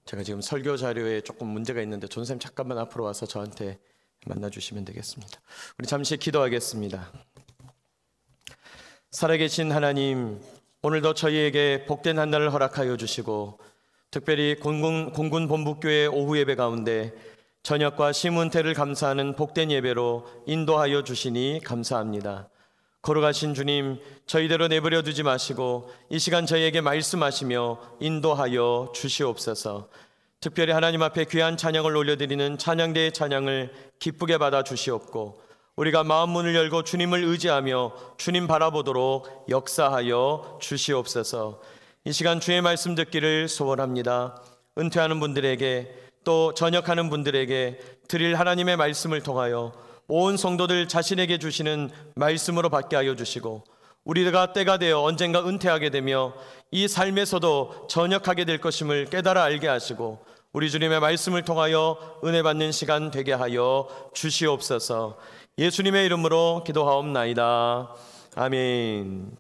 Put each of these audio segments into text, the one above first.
제가 지금 설교 자료에 조금 문제가 있는데 전쌤 잠깐만 앞으로 와서 저한테 만나주시면 되겠습니다. 우리 잠시 기도하겠습니다. 살아계신 하나님, 오늘도 저희에게 복된 한 날을 허락하여 주시고 특별히 공군 본부교회 오후 예배 가운데 저녁과 심은태를 감사하는 복된 예배로 인도하여 주시니 감사합니다. 걸어가신 주님, 저희대로 내버려 두지 마시고 이 시간 저희에게 말씀하시며 인도하여 주시옵소서. 특별히 하나님 앞에 귀한 찬양을 올려드리는 찬양대의 찬양을 기쁘게 받아 주시옵고 우리가 마음 문을 열고 주님을 의지하며 주님 바라보도록 역사하여 주시옵소서. 이 시간 주의 말씀 듣기를 소원합니다. 은퇴하는 분들에게 또 전역하는 분들에게 드릴 하나님의 말씀을 통하여 온 성도들 자신에게 주시는 말씀으로 받게 하여 주시고 우리가 때가 되어 언젠가 은퇴하게 되며 이 삶에서도 전역하게 될 것임을 깨달아 알게 하시고 우리 주님의 말씀을 통하여 은혜 받는 시간 되게 하여 주시옵소서. 예수님의 이름으로 기도하옵나이다. 아멘.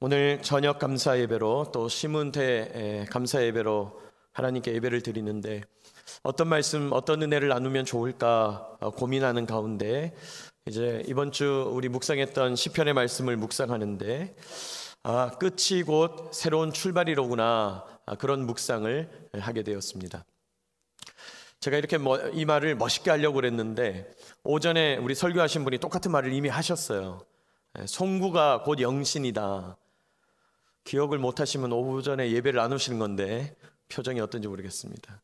오늘 저녁 감사 예배로 또 심은태 감사 예배로 하나님께 예배를 드리는데 어떤 말씀, 어떤 은혜를 나누면 좋을까 고민하는 가운데 이제 이번 주 우리 묵상했던 시편의 말씀을 묵상하는데 끝이 곧 새로운 출발이로구나, 그런 묵상을 하게 되었습니다. 제가 이렇게 이 말을 멋있게 하려고 그랬는데 오전에 우리 설교하신 분이 똑같은 말을 이미 하셨어요. 송구가 곧 영신이다. 기억을 못하시면 오전에 예배를 나누시는 건데 표정이 어떤지 모르겠습니다.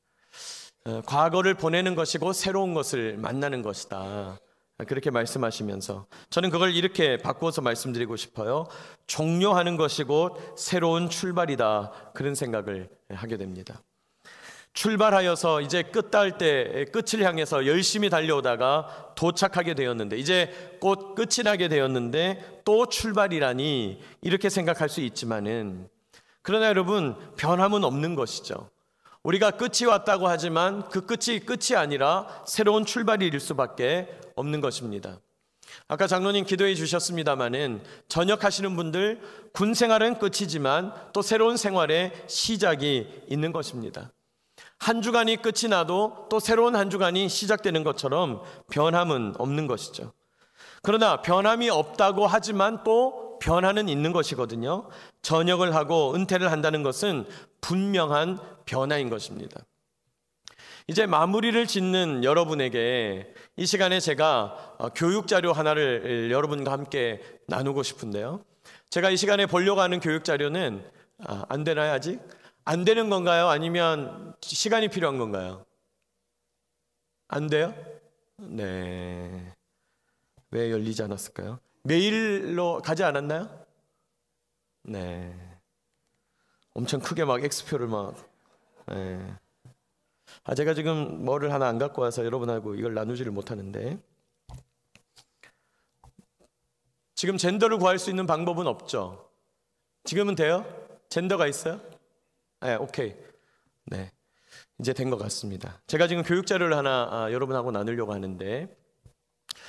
과거를 보내는 것이고 새로운 것을 만나는 것이다, 그렇게 말씀하시면서 저는 그걸 이렇게 바꾸어서 말씀드리고 싶어요. 종료하는 것이 곧 새로운 출발이다, 그런 생각을 하게 됩니다. 출발하여서 이제 끝달 때 끝을 향해서 열심히 달려오다가 도착하게 되었는데 이제 곧 끝이 나게 되었는데 또 출발이라니, 이렇게 생각할 수 있지만은 그러나 여러분, 변함은 없는 것이죠. 우리가 끝이 왔다고 하지만 그 끝이 아니라 새로운 출발일 수밖에 없는 것입니다. 아까 장로님 기도해 주셨습니다마는 전역하시는 분들 군 생활은 끝이지만 또 새로운 생활의 시작이 있는 것입니다. 한 주간이 끝이 나도 또 새로운 한 주간이 시작되는 것처럼 변함은 없는 것이죠. 그러나 변함이 없다고 하지만 또 변화는 있는 것이거든요. 전역을 하고 은퇴를 한다는 것은 분명한 변화인 것입니다. 이제 마무리를 짓는 여러분에게 이 시간에 제가 교육자료 하나를 여러분과 함께 나누고 싶은데요. 제가 이 시간에 보려고 하는 교육자료는 안 되나요? 아직? 안 되는 건가요? 아니면 시간이 필요한 건가요? 안 돼요? 네. 왜 열리지 않았을까요? 메일로 가지 않았나요? 네. 엄청 크게 막 X표를 막. 네. 제가 지금 뭐를 하나 안 갖고 와서 여러분하고 이걸 나누지를 못하는데, 지금 젠더를 구할 수 있는 방법은 없죠? 지금은 돼요? 젠더가 있어요? 네, 오케이. 네, 이제 된 것 같습니다. 제가 지금 교육자료를 하나 여러분하고 나누려고 하는데,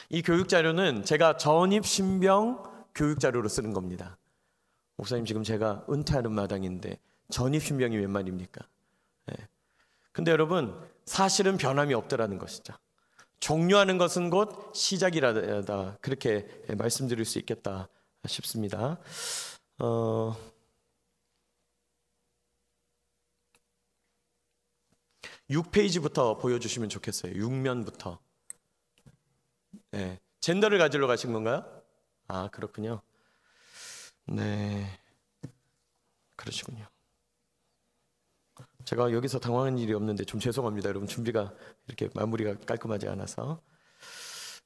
이 교육자료는 제가 전입신병 교육자료로 쓰는 겁니다. 목사님, 지금 제가 은퇴하는 마당인데 전입신병이 웬 말입니까? 네. 근데 여러분, 사실은 변함이 없더라는 것이죠. 종료하는 것은 곧 시작이라다, 그렇게 말씀드릴 수 있겠다 싶습니다. 6페이지부터 보여주시면 좋겠어요. 6면부터. 네. 젠더를 가지러 가신 건가요? 그렇군요. 네, 그러시군요. 제가 여기서 당황한 일이 없는데 좀 죄송합니다. 여러분, 준비가 이렇게 마무리가 깔끔하지 않아서.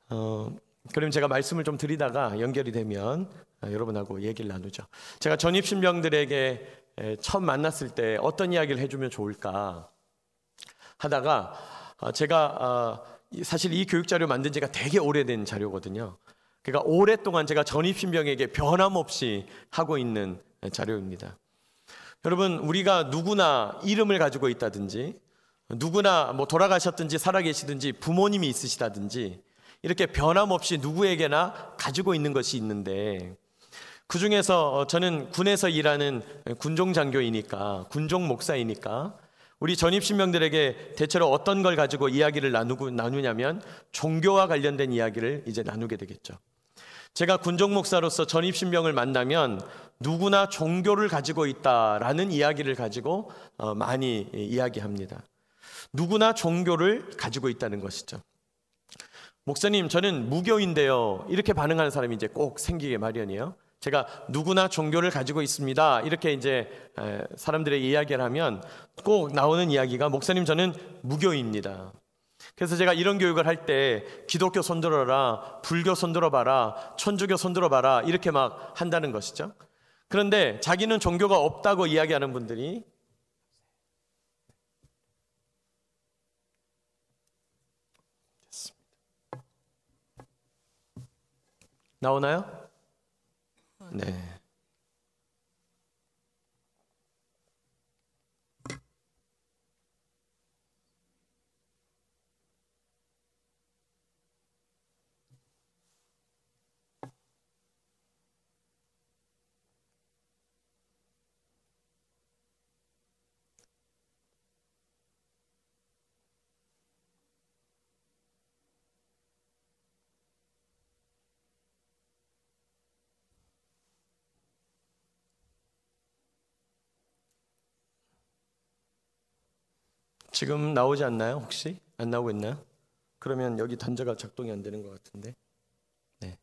그럼 제가 말씀을 좀 드리다가 연결이 되면 여러분하고 얘기를 나누죠. 제가 전입신병들에게 처음 만났을 때 어떤 이야기를 해주면 좋을까 하다가 제가 사실 이 교육자료 만든 지가 되게 오래된 자료거든요. 그러니까 오랫동안 제가 전입신병에게 변함없이 하고 있는 자료입니다. 여러분, 우리가 누구나 이름을 가지고 있다든지 누구나 뭐 돌아가셨든지 살아계시든지 부모님이 있으시다든지 이렇게 변함없이 누구에게나 가지고 있는 것이 있는데, 그 중에서 저는 군에서 일하는 군종 장교이니까, 군종 목사이니까 우리 전입신병들에게 대체로 어떤 걸 가지고 이야기를 나누냐면 종교와 관련된 이야기를 이제 나누게 되겠죠. 제가 군종 목사로서 전입신병을 만나면 누구나 종교를 가지고 있다라는 이야기를 가지고 많이 이야기합니다. 누구나 종교를 가지고 있다는 것이죠. 목사님, 저는 무교인데요, 이렇게 반응하는 사람이 이제 꼭 생기게 마련이에요. 제가 누구나 종교를 가지고 있습니다, 이렇게 이제 사람들의 이야기를 하면 꼭 나오는 이야기가, 목사님, 저는 무교입니다. 그래서 제가 이런 교육을 할 때 기독교 손들어라, 불교 손들어봐라, 천주교 손들어봐라, 이렇게 막 한다는 것이죠. 그런데 자기는 종교가 없다고 이야기하는 분들이 나오나요? 네. 지금 나오지 않나요? 혹시? 안 나오고 있나요? 그러면 여기 단자가 작동이 안 되는 것 같은데. 네.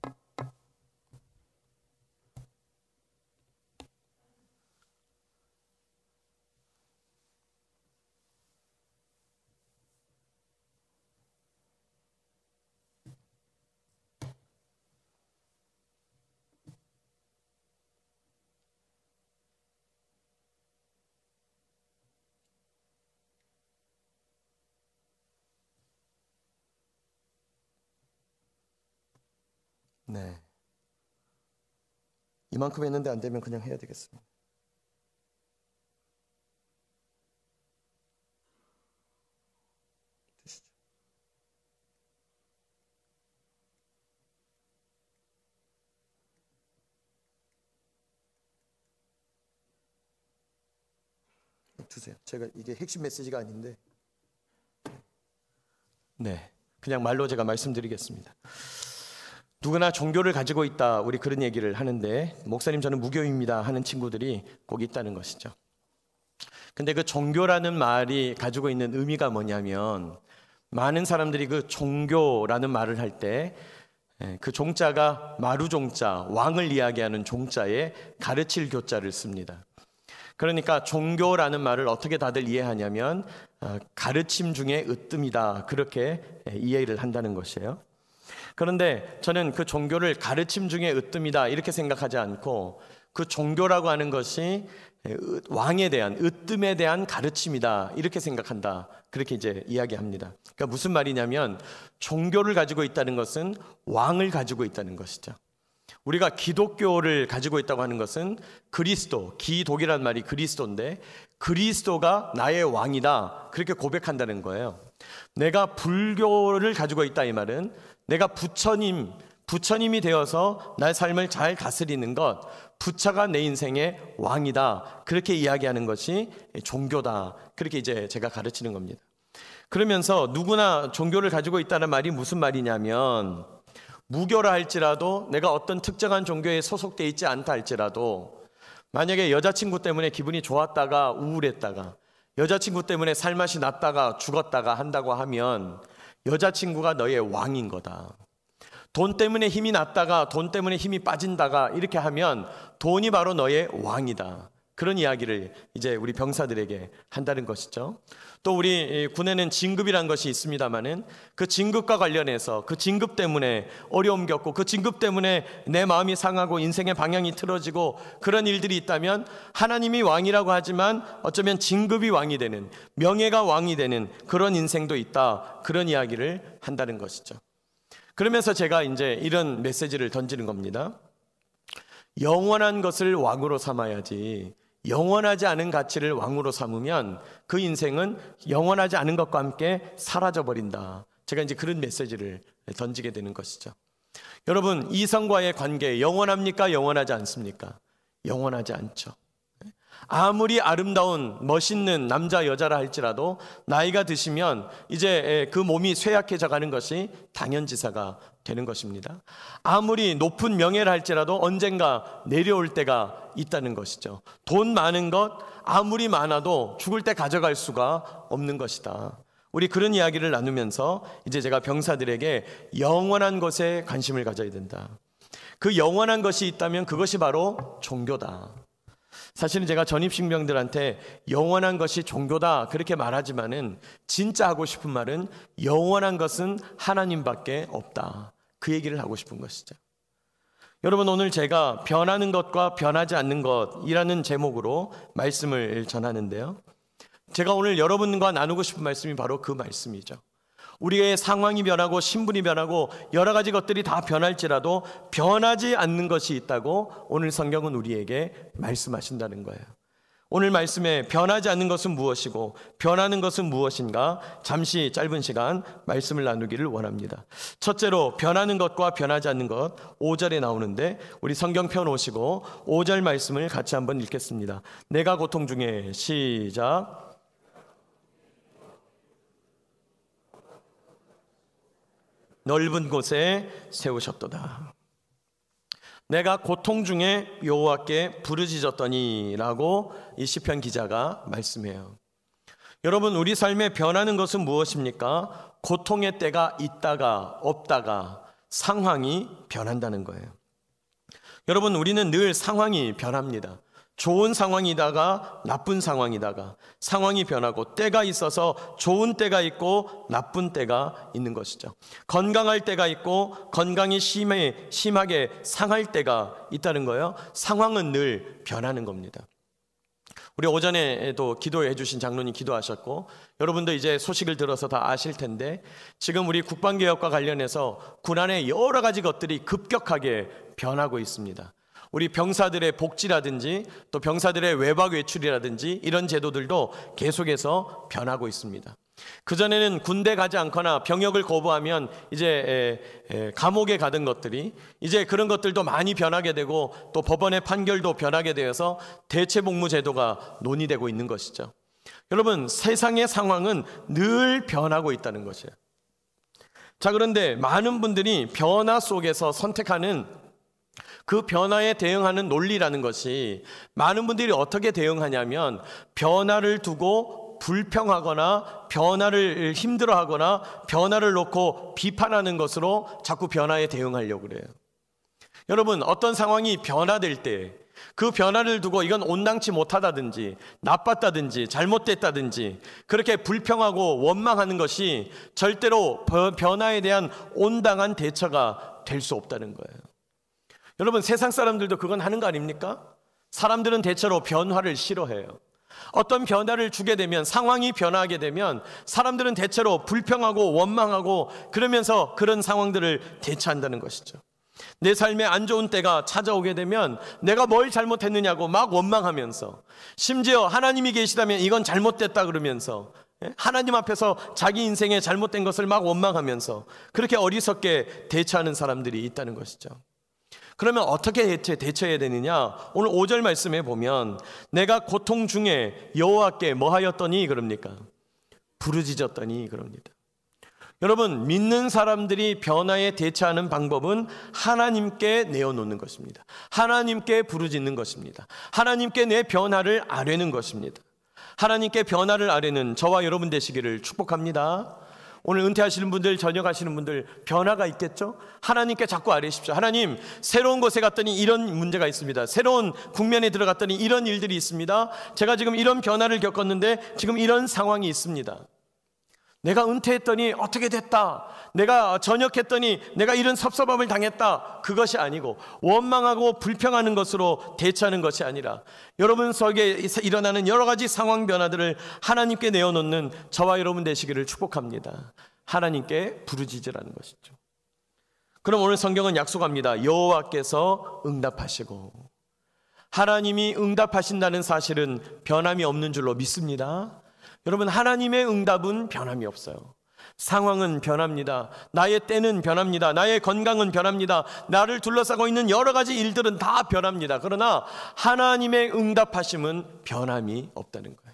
네. 이만큼 했는데 안 되면 그냥 해야 되겠습니다. 두세요. 제가 이게 핵심 메시지가 아닌데, 네, 그냥 말로 제가 말씀드리겠습니다. 누구나 종교를 가지고 있다, 우리 그런 얘기를 하는데, 목사님, 저는 무교입니다 하는 친구들이 꼭 있다는 것이죠. 근데 그 종교라는 말이 가지고 있는 의미가 뭐냐면, 많은 사람들이 그 종교라는 말을 할 때 그 종자가 마루종자, 왕을 이야기하는 종자에 가르칠 교자를 씁니다. 그러니까 종교라는 말을 어떻게 다들 이해하냐면 가르침 중에 으뜸이다, 그렇게 이해를 한다는 것이에요. 그런데 저는 그 종교를 가르침 중에 으뜸이다 이렇게 생각하지 않고, 그 종교라고 하는 것이 왕에 대한, 으뜸에 대한 가르침이다 이렇게 생각한다, 그렇게 이제 이야기합니다. 그러니까 무슨 말이냐면, 종교를 가지고 있다는 것은 왕을 가지고 있다는 것이죠. 우리가 기독교를 가지고 있다고 하는 것은 그리스도, 기독이라는 말이 그리스도인데 그리스도가 나의 왕이다, 그렇게 고백한다는 거예요. 내가 불교를 가지고 있다, 이 말은 내가 부처님이 되어서 나의 삶을 잘 다스리는 것, 부처가 내 인생의 왕이다, 그렇게 이야기하는 것이 종교다, 그렇게 이제 제가 가르치는 겁니다. 그러면서 누구나 종교를 가지고 있다는 말이 무슨 말이냐면, 무교라 할지라도, 내가 어떤 특정한 종교에 소속되어 있지 않다 할지라도, 만약에 여자친구 때문에 기분이 좋았다가 우울했다가, 여자친구 때문에 살맛이 났다가 죽었다가 한다고 하면 여자친구가 너의 왕인 거다. 돈 때문에 힘이 났다가 돈 때문에 힘이 빠진다가 이렇게 하면 돈이 바로 너의 왕이다, 그런 이야기를 이제 우리 병사들에게 한다는 것이죠. 또 우리 군에는 진급이라는 것이 있습니다마는, 그 진급과 관련해서 그 진급 때문에 어려움 겪고, 그 진급 때문에 내 마음이 상하고 인생의 방향이 틀어지고 그런 일들이 있다면, 하나님이 왕이라고 하지만 어쩌면 진급이 왕이 되는, 명예가 왕이 되는 그런 인생도 있다, 그런 이야기를 한다는 것이죠. 그러면서 제가 이제 이런 메시지를 던지는 겁니다. 영원한 것을 왕으로 삼아야지 영원하지 않은 가치를 왕으로 삼으면 그 인생은 영원하지 않은 것과 함께 사라져 버린다. 제가 이제 그런 메시지를 던지게 되는 것이죠. 여러분, 이성과의 관계 영원합니까? 영원하지 않습니까? 영원하지 않죠. 아무리 아름다운 멋있는 남자 여자라 할지라도 나이가 드시면 이제 그 몸이 쇠약해져 가는 것이 당연지사가 되는 것입니다. 아무리 높은 명예라 할지라도 언젠가 내려올 때가 있다는 것이죠. 돈 많은 것 아무리 많아도 죽을 때 가져갈 수가 없는 것이다. 우리 그런 이야기를 나누면서 이제 제가 병사들에게 영원한 것에 관심을 가져야 된다. 그 영원한 것이 있다면 그것이 바로 종교다. 사실은 제가 전입식병들한테 영원한 것이 종교다 그렇게 말하지만은 진짜 하고 싶은 말은 영원한 것은 하나님밖에 없다. 그 얘기를 하고 싶은 것이죠. 여러분, 오늘 제가 변하는 것과 변하지 않는 것이라는 제목으로 말씀을 전하는데요. 제가 오늘 여러분과 나누고 싶은 말씀이 바로 그 말씀이죠. 우리의 상황이 변하고 신분이 변하고 여러 가지 것들이 다 변할지라도 변하지 않는 것이 있다고 오늘 성경은 우리에게 말씀하신다는 거예요. 오늘 말씀에 변하지 않는 것은 무엇이고 변하는 것은 무엇인가 잠시 짧은 시간 말씀을 나누기를 원합니다. 첫째로 변하는 것과 변하지 않는 것 5절에 나오는데 우리 성경 펴 놓으시고 5절 말씀을 같이 한번 읽겠습니다. 내가 고통 중에 시작. 넓은 곳에 세우셨도다. 내가 고통 중에 여호와께 부르짖었더니 라고 이 시편 기자가 말씀해요. 여러분, 우리 삶에 변하는 것은 무엇입니까? 고통의 때가 있다가 없다가 상황이 변한다는 거예요. 여러분, 우리는 늘 상황이 변합니다. 좋은 상황이다가 나쁜 상황이다가 상황이 변하고 때가 있어서 좋은 때가 있고 나쁜 때가 있는 것이죠. 건강할 때가 있고 건강이 심하게 상할 때가 있다는 거예요. 상황은 늘 변하는 겁니다. 우리 오전에도 기도해 주신 장로님 기도하셨고 여러분도 이제 소식을 들어서 다 아실 텐데 지금 우리 국방개혁과 관련해서 군안의 여러 가지 것들이 급격하게 변하고 있습니다. 우리 병사들의 복지라든지 또 병사들의 외박 외출이라든지 이런 제도들도 계속해서 변하고 있습니다. 그전에는 군대 가지 않거나 병역을 거부하면 이제 감옥에 가던 것들이 이제 그런 것들도 많이 변하게 되고 또 법원의 판결도 변하게 되어서 대체복무 제도가 논의되고 있는 것이죠. 여러분, 세상의 상황은 늘 변하고 있다는 것이에요. 자, 그런데 많은 분들이 변화 속에서 선택하는 그 변화에 대응하는 논리라는 것이 많은 분들이 어떻게 대응하냐면 변화를 두고 불평하거나 변화를 힘들어하거나 변화를 놓고 비판하는 것으로 자꾸 변화에 대응하려고 그래요. 여러분, 어떤 상황이 변화될 때 그 변화를 두고 이건 온당치 못하다든지 나빴다든지 잘못됐다든지 그렇게 불평하고 원망하는 것이 절대로 변화에 대한 온당한 대처가 될 수 없다는 거예요. 여러분, 세상 사람들도 그건 하는 거 아닙니까? 사람들은 대체로 변화를 싫어해요. 어떤 변화를 주게 되면 상황이 변화하게 되면 사람들은 대체로 불평하고 원망하고 그러면서 그런 상황들을 대처한다는 것이죠. 내 삶에 안 좋은 때가 찾아오게 되면 내가 뭘 잘못했느냐고 막 원망하면서 심지어 하나님이 계시다면 이건 잘못됐다 그러면서 하나님 앞에서 자기 인생에 잘못된 것을 막 원망하면서 그렇게 어리석게 대처하는 사람들이 있다는 것이죠. 그러면 어떻게 대처해야 되느냐? 오늘 5절 말씀에 보면 내가 고통 중에 여호와께 뭐 하였더니 그럽니까? 부르짖었더니 그럽니다. 여러분, 믿는 사람들이 변화에 대처하는 방법은 하나님께 내어놓는 것입니다. 하나님께 부르짖는 것입니다. 하나님께 내 변화를 아뢰는 것입니다. 하나님께 변화를 아뢰는 저와 여러분 되시기를 축복합니다. 오늘 은퇴하시는 분들, 전역하시는 분들 변화가 있겠죠? 하나님께 자꾸 아뢰십시오. 하나님, 새로운 곳에 갔더니 이런 문제가 있습니다. 새로운 국면에 들어갔더니 이런 일들이 있습니다. 제가 지금 이런 변화를 겪었는데 지금 이런 상황이 있습니다. 내가 은퇴했더니 어떻게 됐다. 내가 전역했더니 내가 이런 섭섭함을 당했다. 그것이 아니고 원망하고 불평하는 것으로 대처하는 것이 아니라 여러분 속에 일어나는 여러 가지 상황 변화들을 하나님께 내어놓는 저와 여러분 되시기를 축복합니다. 하나님께 부르짖으라는 것이죠. 그럼 오늘 성경은 약속합니다. 여호와께서 응답하시고 하나님이 응답하신다는 사실은 변함이 없는 줄로 믿습니다. 여러분, 하나님의 응답은 변함이 없어요. 상황은 변합니다. 나의 때는 변합니다. 나의 건강은 변합니다. 나를 둘러싸고 있는 여러 가지 일들은 다 변합니다. 그러나 하나님의 응답하심은 변함이 없다는 거예요.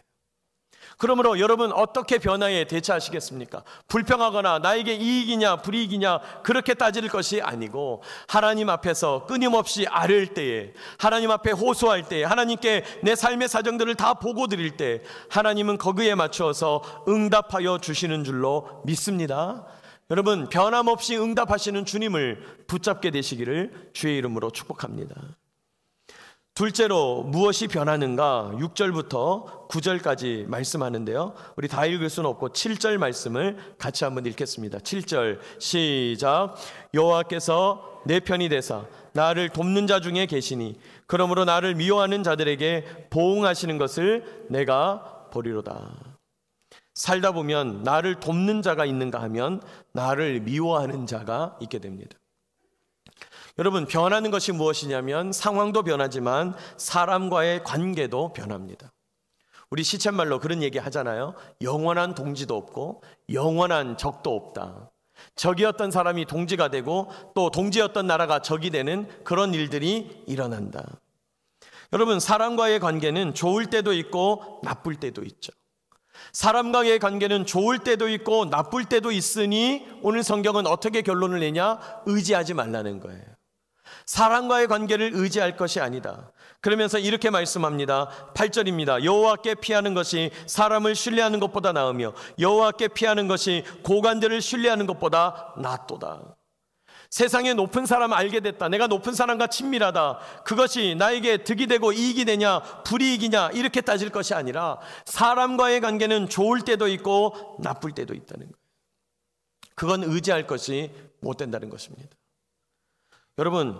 그러므로 여러분, 어떻게 변화에 대처하시겠습니까? 불평하거나 나에게 이익이냐 불이익이냐 그렇게 따질 것이 아니고, 하나님 앞에서 끊임없이 아뢰을 때에, 하나님 앞에 호소할 때에, 하나님께 내 삶의 사정들을 다 보고 드릴 때 하나님은 거기에 맞추어서 응답하여 주시는 줄로 믿습니다. 여러분, 변함없이 응답하시는 주님을 붙잡게 되시기를 주의 이름으로 축복합니다. 둘째로 무엇이 변하는가? 6절부터 9절까지 말씀하는데요, 우리 다 읽을 수는 없고 7절 말씀을 같이 한번 읽겠습니다. 7절 시작. 여호와께서 내 편이 되사 나를 돕는 자 중에 계시니 그러므로 나를 미워하는 자들에게 보응하시는 것을 내가 보리로다. 살다 보면 나를 돕는 자가 있는가 하면 나를 미워하는 자가 있게 됩니다. 여러분, 변하는 것이 무엇이냐면 상황도 변하지만 사람과의 관계도 변합니다. 우리 시쳇말로 그런 얘기 하잖아요. 영원한 동지도 없고 영원한 적도 없다. 적이었던 사람이 동지가 되고 또 동지였던 나라가 적이 되는 그런 일들이 일어난다. 여러분, 사람과의 관계는 좋을 때도 있고 나쁠 때도 있죠. 사람과의 관계는 좋을 때도 있고 나쁠 때도 있으니 오늘 성경은 어떻게 결론을 내냐? 의지하지 말라는 거예요. 사람과의 관계를 의지할 것이 아니다. 그러면서 이렇게 말씀합니다. 8절입니다. 여호와께 피하는 것이 사람을 신뢰하는 것보다 나으며 여호와께 피하는 것이 고관들을 신뢰하는 것보다 낫도다. 세상에 높은 사람 알게 됐다, 내가 높은 사람과 친밀하다, 그것이 나에게 득이 되고 이익이 되냐 불이익이냐 이렇게 따질 것이 아니라 사람과의 관계는 좋을 때도 있고 나쁠 때도 있다는 거예요. 그건 의지할 것이 못 된다는 것입니다. 여러분,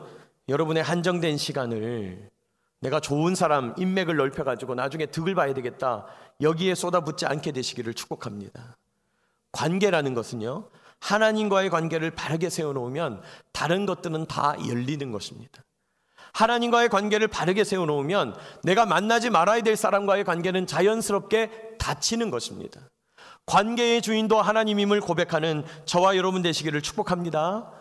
여러분의 한정된 시간을 내가 좋은 사람 인맥을 넓혀가지고 나중에 득을 봐야 되겠다, 여기에 쏟아붓지 않게 되시기를 축복합니다. 관계라는 것은요, 하나님과의 관계를 바르게 세워놓으면 다른 것들은 다 열리는 것입니다. 하나님과의 관계를 바르게 세워놓으면 내가 만나지 말아야 될 사람과의 관계는 자연스럽게 닫히는 것입니다. 관계의 주인도 하나님임을 고백하는 저와 여러분 되시기를 축복합니다.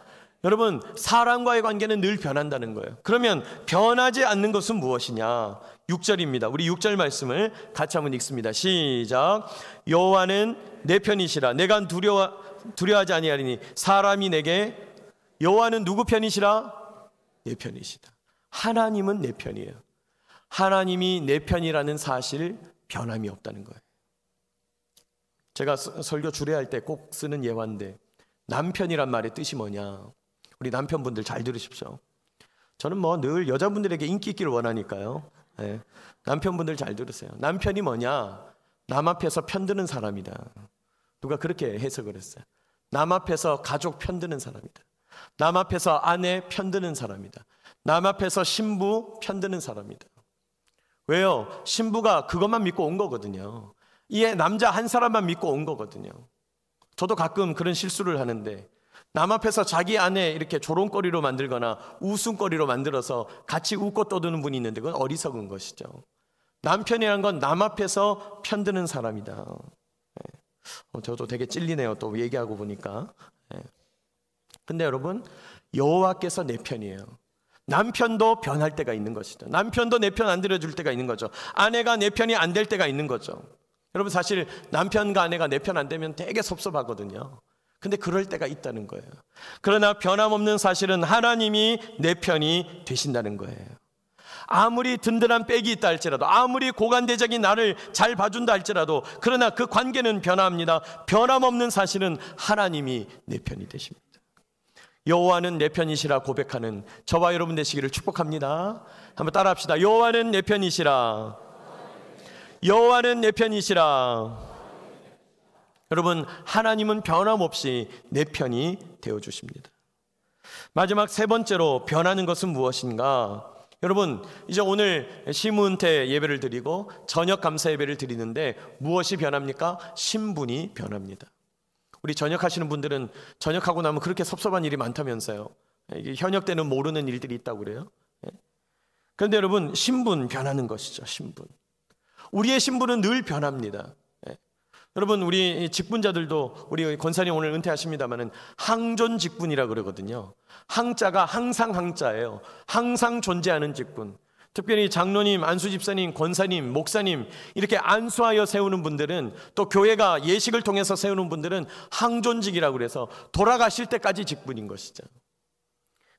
여러분, 사람과의 관계는 늘 변한다는 거예요. 그러면 변하지 않는 것은 무엇이냐? 6절입니다. 우리 6절 말씀을 같이 한번 읽습니다. 시작. 여호와는 내 편이시라 내가 두려워하지 아니하리니 사람이 내게. 여호와는 누구 편이시라? 내 편이시다. 하나님은 내 편이에요. 하나님이 내 편이라는 사실, 변함이 없다는 거예요. 제가 설교 주례할 때 꼭 쓰는 예화인데, 남편이란 말의 뜻이 뭐냐? 우리 남편분들 잘 들으십시오. 저는 뭐 늘 여자분들에게 인기 있기를 원하니까요. 네. 남편분들 잘 들으세요. 남편이 뭐냐? 남 앞에서 편드는 사람이다. 누가 그렇게 해석을 했어요. 남 앞에서 가족 편드는 사람이다. 남 앞에서 아내 편드는 사람이다. 남 앞에서 신부 편드는 사람이다. 왜요? 신부가 그것만 믿고 온 거거든요. 이 남자 한 사람만 믿고 온 거거든요. 저도 가끔 그런 실수를 하는데, 남 앞에서 자기 아내 이렇게 조롱거리로 만들거나 웃음거리로 만들어서 같이 웃고 떠드는 분이 있는데 그건 어리석은 것이죠. 남편이란 건 남 앞에서 편드는 사람이다. 저도 되게 찔리네요, 또 얘기하고 보니까. 근데 여러분, 여호와께서 내 편이에요. 남편도 변할 때가 있는 것이죠. 남편도 내 편 안 들어줄 때가 있는 거죠. 아내가 내 편이 안 될 때가 있는 거죠. 여러분, 사실 남편과 아내가 내 편 안 되면 되게 섭섭하거든요. 근데 그럴 때가 있다는 거예요. 그러나 변함없는 사실은 하나님이 내 편이 되신다는 거예요. 아무리 든든한 백이 있다 할지라도, 아무리 고관대적인 나를 잘 봐준다 할지라도, 그러나 그 관계는 변합니다. 변함없는 사실은 하나님이 내 편이 되십니다. 여호와는 내 편이시라 고백하는 저와 여러분 되시기를 축복합니다. 한번 따라합시다. 여호와는 내 편이시라. 여호와는 내 편이시라. 여러분, 하나님은 변함없이 내 편이 되어주십니다. 마지막 세 번째로 변하는 것은 무엇인가? 여러분, 이제 오늘 시문태 예배를 드리고 저녁 감사 예배를 드리는데 무엇이 변합니까? 신분이 변합니다. 우리 전역하시는 분들은 전역하고 나면 그렇게 섭섭한 일이 많다면서요. 이게 현역 때는 모르는 일들이 있다고 그래요. 그런데 여러분, 신분 변하는 것이죠. 신분. 우리의 신분은 늘 변합니다. 여러분, 우리 직분자들도, 우리 권사님 오늘 은퇴하십니다마는 항존 직분이라 그러거든요. 항자가 항상 항자예요. 항상 존재하는 직분. 특별히 장로님, 안수집사님, 권사님, 목사님 이렇게 안수하여 세우는 분들은, 또 교회가 예식을 통해서 세우는 분들은 항존직이라고 그래서 돌아가실 때까지 직분인 것이죠.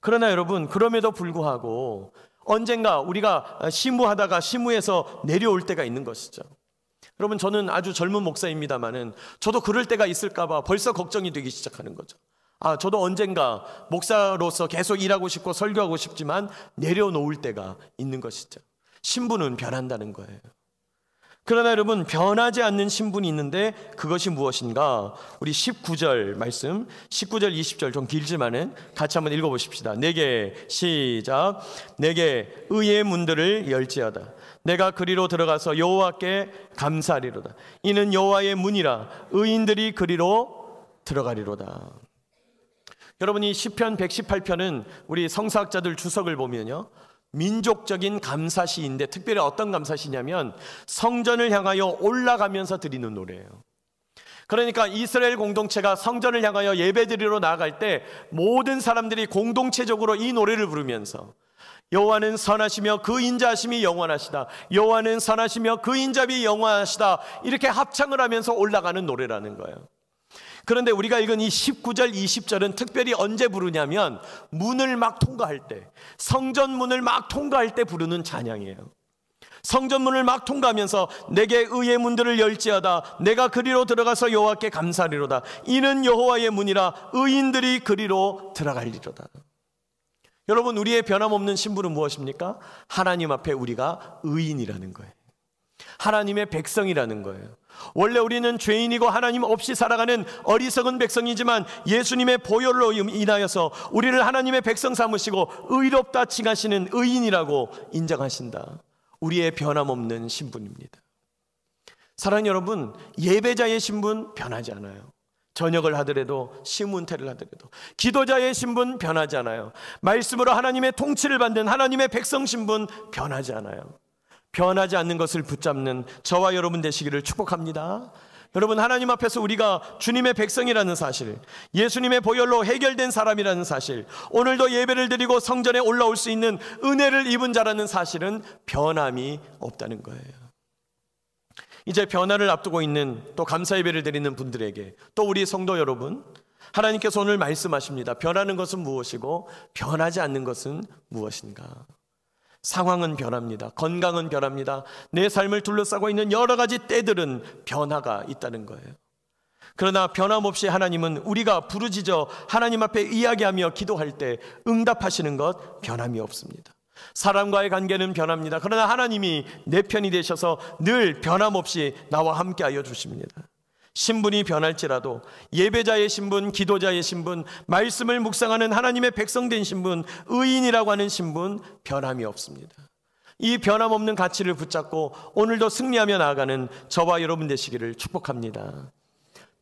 그러나 여러분, 그럼에도 불구하고 언젠가 우리가 시무하다가 시무에서 내려올 때가 있는 것이죠. 여러분, 저는 아주 젊은 목사입니다마는 저도 그럴 때가 있을까봐 벌써 걱정이 되기 시작하는 거죠. 저도 언젠가 목사로서 계속 일하고 싶고 설교하고 싶지만 내려놓을 때가 있는 것이죠. 신분은 변한다는 거예요. 그러나 여러분, 변하지 않는 신분이 있는데 그것이 무엇인가? 우리 19절 말씀, 19절 20절 좀 길지만은 같이 한번 읽어보십시다. 내게, 시작. 내게 의의 문들을 열지어다. 내가 그리로 들어가서 여호와께 감사하리로다. 이는 여호와의 문이라 의인들이 그리로 들어가리로다. 여러분, 이 시편 118편은 우리 성사학자들 주석을 보면요, 민족적인 감사시인데 특별히 어떤 감사시냐면 성전을 향하여 올라가면서 드리는 노래예요. 그러니까 이스라엘 공동체가 성전을 향하여 예배드리러 나아갈 때 모든 사람들이 공동체적으로 이 노래를 부르면서 여호와는 선하시며 그 인자하심이 영원하시다, 여호와는 선하시며 그 인자함이 영원하시다, 이렇게 합창을 하면서 올라가는 노래라는 거예요. 그런데 우리가 읽은 이 19절 20절은 특별히 언제 부르냐면 문을 막 통과할 때, 성전 문을 막 통과할 때 부르는 찬양이에요. 성전 문을 막 통과하면서 내게 의의 문들을 열지어다. 내가 그리로 들어가서 여호와께 감사하리로다. 이는 여호와의 문이라 의인들이 그리로 들어가리로다. 여러분, 우리의 변함없는 신분은 무엇입니까? 하나님 앞에 우리가 의인이라는 거예요. 하나님의 백성이라는 거예요. 원래 우리는 죄인이고 하나님 없이 살아가는 어리석은 백성이지만 예수님의 보혈로 인하여서 우리를 하나님의 백성 삼으시고 의롭다 칭하시는 의인이라고 인정하신다. 우리의 변함없는 신분입니다. 사랑하는 여러분, 예배자의 신분 변하지 않아요. 전역을 하더라도, 시문태를 하더라도. 기도자의 신분 변하지 않아요. 말씀으로 하나님의 통치를 받는 하나님의 백성 신분 변하지 않아요. 변하지 않는 것을 붙잡는 저와 여러분 되시기를 축복합니다. 여러분, 하나님 앞에서 우리가 주님의 백성이라는 사실, 예수님의 보혈로 해결된 사람이라는 사실, 오늘도 예배를 드리고 성전에 올라올 수 있는 은혜를 입은 자라는 사실은 변함이 없다는 거예요. 이제 변화를 앞두고 있는, 또 감사 예배를 드리는 분들에게, 또 우리 성도 여러분, 하나님께서 오늘 말씀하십니다. 변하는 것은 무엇이고 변하지 않는 것은 무엇인가? 상황은 변합니다. 건강은 변합니다. 내 삶을 둘러싸고 있는 여러 가지 때들은 변화가 있다는 거예요. 그러나 변함없이 하나님은 우리가 부르짖어 하나님 앞에 이야기하며 기도할 때 응답하시는 것 변함이 없습니다. 사람과의 관계는 변합니다. 그러나 하나님이 내 편이 되셔서 늘 변함없이 나와 함께하여 주십니다. 신분이 변할지라도 예배자의 신분, 기도자의 신분, 말씀을 묵상하는 하나님의 백성된 신분, 의인이라고 하는 신분 변함이 없습니다. 이 변함없는 가치를 붙잡고 오늘도 승리하며 나아가는 저와 여러분 되시기를 축복합니다.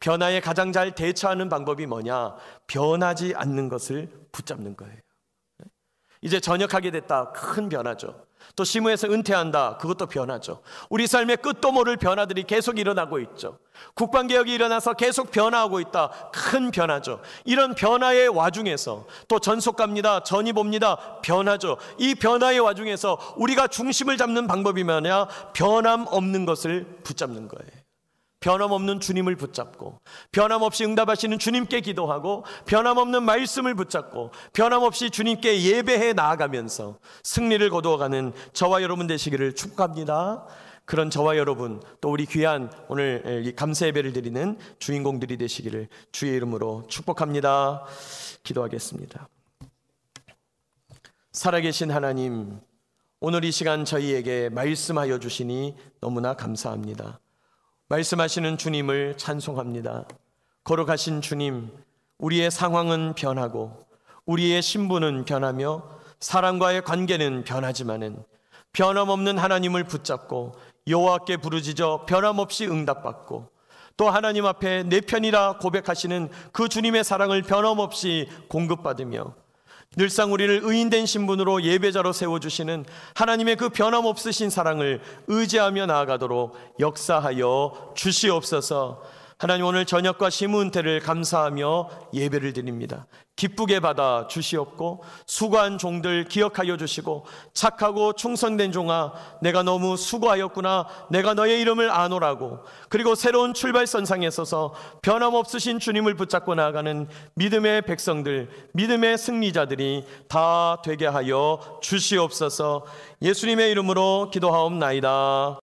변화에 가장 잘 대처하는 방법이 뭐냐? 변하지 않는 것을 붙잡는 거예요. 이제 전역하게 됐다, 큰 변화죠. 또 시무에서 은퇴한다, 그것도 변화죠. 우리 삶의 끝도 모를 변화들이 계속 일어나고 있죠. 국방개혁이 일어나서 계속 변화하고 있다, 큰 변화죠. 이런 변화의 와중에서 또 전속 갑니다, 전입 옵니다, 변하죠. 이 변화의 와중에서 우리가 중심을 잡는 방법이 뭐냐? 변함없는 것을 붙잡는 거예요. 변함없는 주님을 붙잡고, 변함없이 응답하시는 주님께 기도하고, 변함없는 말씀을 붙잡고, 변함없이 주님께 예배해 나아가면서 승리를 거두어가는 저와 여러분 되시기를 축복합니다. 그런 저와 여러분, 또 우리 귀한 오늘 감사 예배를 드리는 주인공들이 되시기를 주의 이름으로 축복합니다. 기도하겠습니다. 살아계신 하나님, 오늘 이 시간 저희에게 말씀하여 주시니 너무나 감사합니다. 말씀하시는 주님을 찬송합니다. 거룩하신 주님, 우리의 상황은 변하고 우리의 신분은 변하며 사람과의 관계는 변하지만은 변함없는 하나님을 붙잡고 여호와께 부르짖어 변함없이 응답받고, 또 하나님 앞에 내 편이라 고백하시는 그 주님의 사랑을 변함없이 공급받으며 늘상 우리를 의인된 신분으로 예배자로 세워주시는 하나님의 그 변함없으신 사랑을 의지하며 나아가도록 역사하여 주시옵소서. 하나님, 오늘 저녁과 심은태를 감사하며 예배를 드립니다. 기쁘게 받아 주시옵고 수고한 종들 기억하여 주시고 착하고 충성된 종아, 내가 너무 수고하였구나, 내가 너의 이름을 아노라고, 그리고 새로운 출발선상에 서서 변함없으신 주님을 붙잡고 나아가는 믿음의 백성들, 믿음의 승리자들이 다 되게 하여 주시옵소서. 예수님의 이름으로 기도하옵나이다.